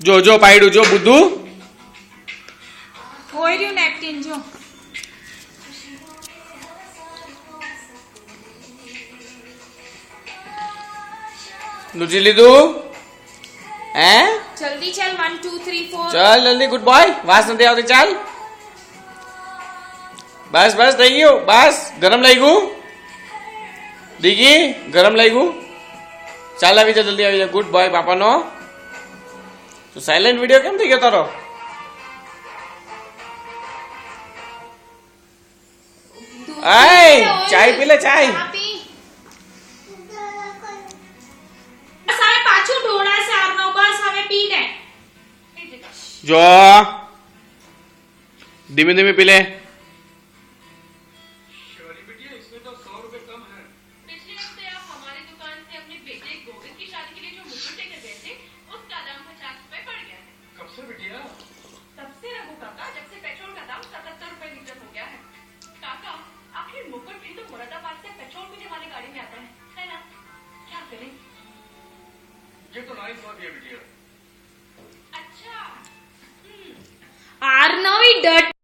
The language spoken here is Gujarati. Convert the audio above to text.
જો જો પાડ્યું જો બુદ્ધુ ઓયર્યું નેપકિન જો લૂછી લીધું હે જલ્દી ચાલ 1 2 3 4 ચાલ જલ્દી ગુડ બોય વાસ નથી આવતી ચાલ બસ બસ થઈ ગયું બસ ગરમ લાગ્યું દીગી ગરમ લાગ્યું ચાલ આવી જા જલ્દી આવી જા ગુડ બોય પાપાનો તો સાયલેન્ટ વિડિયો કેમ થઈ ગયો તારો આય ચાય પી લે ચાય બસ હવે પાછું ઢોળા સારનો બસ હવે પી લે જો ધીમે ધીમે પી લે આર નવી ડટ